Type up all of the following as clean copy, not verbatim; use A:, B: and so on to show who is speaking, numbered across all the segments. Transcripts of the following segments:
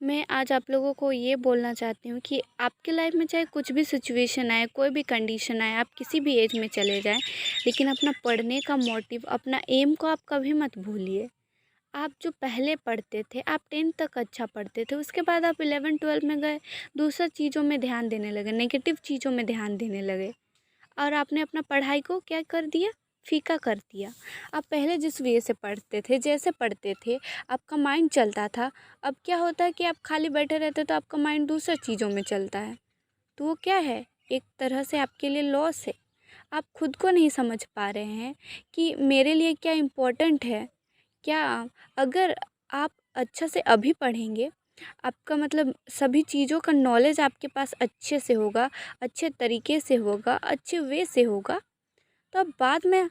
A: मैं आज आप लोगों को ये बोलना चाहती हूँ कि आपके लाइफ में चाहे कुछ भी सिचुएशन आए, कोई भी कंडीशन आए, आप किसी भी एज में चले जाएं, लेकिन अपना पढ़ने का मोटिव, अपना एम को आप कभी मत भूलिए। आप जो पहले पढ़ते थे, आप 10th तक अच्छा पढ़ते थे, उसके बाद आप 11-12 में गए, दूसरा चीज़ों में ध्यान देने लगे, नेगेटिव चीज़ों में ध्यान देने लगे और आपने अपना पढ़ाई को क्या कर दिया, फीका कर दिया। आप पहले जिस वे से पढ़ते थे, जैसे पढ़ते थे, आपका माइंड चलता था। अब क्या होता है कि आप खाली बैठे रहते तो आपका माइंड दूसरे चीज़ों में चलता है। तो वो क्या है, एक तरह से आपके लिए लॉस है। आप खुद को नहीं समझ पा रहे हैं कि मेरे लिए क्या इम्पोर्टेंट है। क्या अगर आप अच्छा से अभी पढ़ेंगे, आपका मतलब सभी चीज़ों का नॉलेज आपके पास अच्छे से होगा, अच्छे तरीके से होगा, अच्छे वे से होगा, तो अब बाद में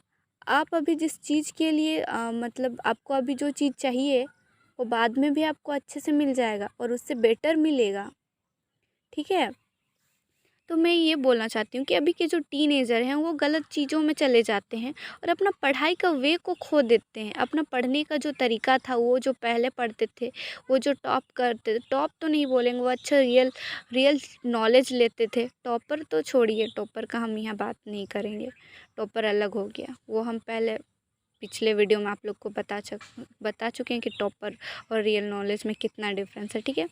A: आप अभी जिस चीज़ के लिए मतलब आपको अभी जो चीज़ चाहिए, वो बाद में भी आपको अच्छे से मिल जाएगा और उससे बेटर मिलेगा। ठीक है? तो मैं ये बोलना चाहती हूँ कि अभी के जो टीनेजर हैं वो गलत चीज़ों में चले जाते हैं और अपना पढ़ाई का वे को खो देते हैं। अपना पढ़ने का जो तरीका था, वो जो पहले पढ़ते थे, वो जो टॉप करते थे, टॉप तो नहीं बोलेंगे, वो अच्छा रियल रियल नॉलेज लेते थे। टॉपर तो छोड़िए, टॉपर का हम यहाँ बात नहीं करेंगे, टॉपर अलग हो गया। वो हम पहले पिछले वीडियो में आप लोग को बता चुके हैं कि टॉपर और रियल नॉलेज में कितना डिफरेंस है। ठीक है,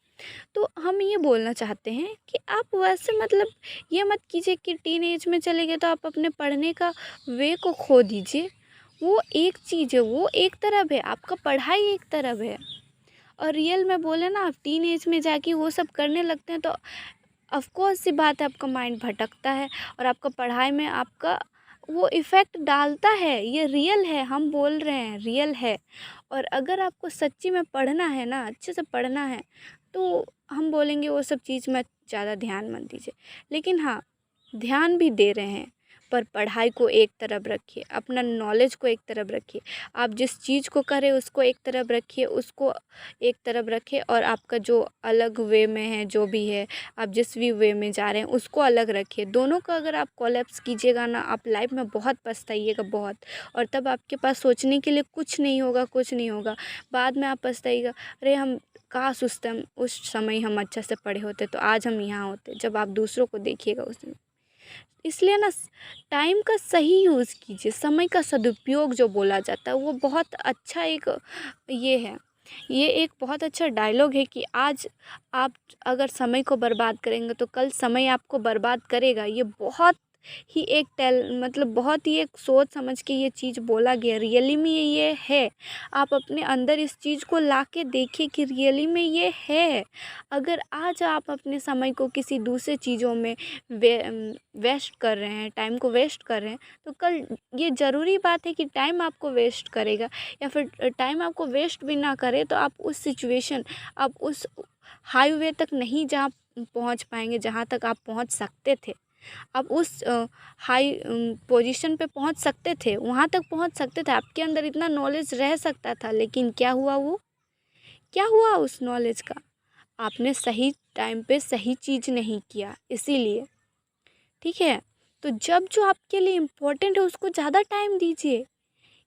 A: तो हम ये बोलना चाहते हैं कि आप वैसे मतलब ये मत कीजिए कि टीन एज में चले गए तो आप अपने पढ़ने का वे को खो दीजिए। वो एक चीज़ है, वो एक तरफ है, आपका पढ़ाई एक तरफ है। और रियल में बोले ना, आप टीन एज में जाके वो सब करने लगते हैं तो ऑफकोर्स सी बात है, आपका माइंड भटकता है और आपका पढ़ाई में आपका वो इफ़ेक्ट डालता है। ये रियल है, हम बोल रहे हैं रियल है। और अगर आपको सच्ची में पढ़ना है ना, अच्छे से पढ़ना है, तो हम बोलेंगे वो सब चीज़ में ज़्यादा ध्यान मत दीजिए। लेकिन हाँ, ध्यान भी दे रहे हैं, पर पढ़ाई को एक तरफ रखिए, अपना नॉलेज को एक तरफ रखिए। आप जिस चीज़ को करें उसको एक तरफ रखिए, उसको एक तरफ रखिए और आपका जो अलग वे में है, जो भी है, आप जिस भी वे में जा रहे हैं उसको अलग रखिए। दोनों का अगर आप कोलैप्स कीजिएगा ना, आप लाइफ में बहुत पछताइएगा, बहुत। और तब आपके पास सोचने के लिए कुछ नहीं होगा, कुछ नहीं होगा। बाद में आप पछताइएगा, अरे हम काश उस समय हम अच्छा से पढ़े होते तो आज हम यहाँ होते। जब आप दूसरों को देखिएगा उस दिन। इसलिए ना, टाइम का सही यूज़ कीजिए। समय का सदुपयोग जो बोला जाता है, वो बहुत अच्छा एक ये है, ये एक बहुत अच्छा डायलॉग है कि आज आप अगर समय को बर्बाद करेंगे तो कल समय आपको बर्बाद करेगा। ये बहुत ही एक मतलब बहुत ही एक सोच समझ के ये चीज़ बोला गया, रियली में ये है। आप अपने अंदर इस चीज़ को ला के देखिए कि रियली में ये है। अगर आज आप अपने समय को किसी दूसरे चीज़ों में वेस्ट कर रहे हैं, टाइम को वेस्ट कर रहे हैं, तो कल ये ज़रूरी बात है कि टाइम आपको वेस्ट करेगा। या फिर टाइम आपको वेस्ट भी ना करे तो आप उस सिचुएशन, आप उस हाईवे तक नहीं जहाँ पहुँच पाएंगे जहाँ तक आप पहुँच सकते थे। आप उस हाई पोजीशन पे पहुँच सकते थे, वहाँ तक पहुँच सकते थे, आपके अंदर इतना नॉलेज रह सकता था। लेकिन क्या हुआ, वो क्या हुआ उस नॉलेज का? आपने सही टाइम पे सही चीज़ नहीं किया, इसीलिए। ठीक है, तो जब जो आपके लिए इम्पोर्टेंट है उसको ज़्यादा टाइम दीजिए।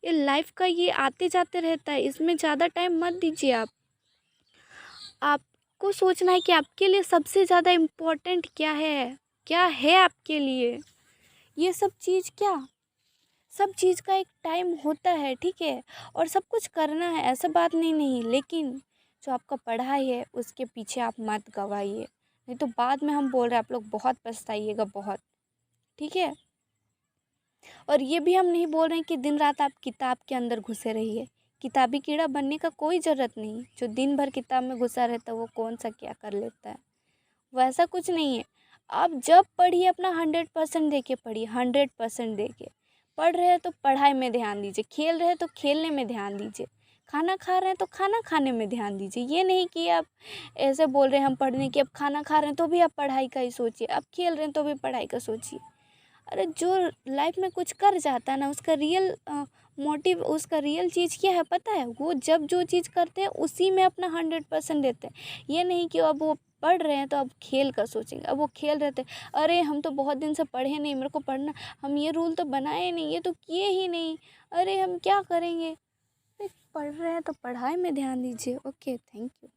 A: ये लाइफ का ये आते जाते रहता है, इसमें ज़्यादा टाइम मत दीजिए। आपको सोचना है कि आपके लिए सबसे ज़्यादा इम्पोर्टेंट क्या है आपके लिए। ये सब चीज़ क्या, सब चीज़ का एक टाइम होता है। ठीक है, और सब कुछ करना है, ऐसा बात नहीं, लेकिन जो आपका पढ़ाई है उसके पीछे आप मत गवाइए, नहीं तो बाद में हम बोल रहे हैं आप लोग बहुत पछताइएगा, बहुत। ठीक है, और ये भी हम नहीं बोल रहे हैं कि दिन रात आप किताब के अंदर घुसे रहिए। किताबी कीड़ा बनने का कोई ज़रूरत नहीं। जो दिन भर किताब में घुसा रहता है वो कौन सा क्या कर लेता है, वैसा कुछ नहीं है। आप जब पढ़िए अपना 100% दे के पढ़िए, 100% दे के पढ़ रहे हैं तो पढ़ाई में ध्यान दीजिए, खेल रहे हैं तो खेलने में ध्यान दीजिए, खाना खा रहे हैं तो खाना खाने में ध्यान दीजिए। ये नहीं कि आप ऐसे बोल रहे हैं हम पढ़ने की, अब खाना खा रहे हैं तो भी आप पढ़ाई का ही सोचिए, अब खेल रहे हैं तो भी पढ़ाई का सोचिए। अरे जो लाइफ में कुछ कर जाता है ना, उसका रियल मोटिव, उसका रियल चीज़ क्या है पता है? वो जब जो चीज़ करते हैं उसी में अपना 100% देते हैं। ये नहीं कि अब वो पढ़ रहे हैं तो अब खेल का सोचेंगे। अब वो खेल रहे थे, अरे हम तो बहुत दिन से पढ़े नहीं, मेरे को पढ़ना, हम ये रूल तो बनाए नहीं, ये तो किए ही नहीं, अरे हम क्या करेंगे। पढ़ रहे हैं तो पढ़ाई में ध्यान दीजिए। Okay, thank you.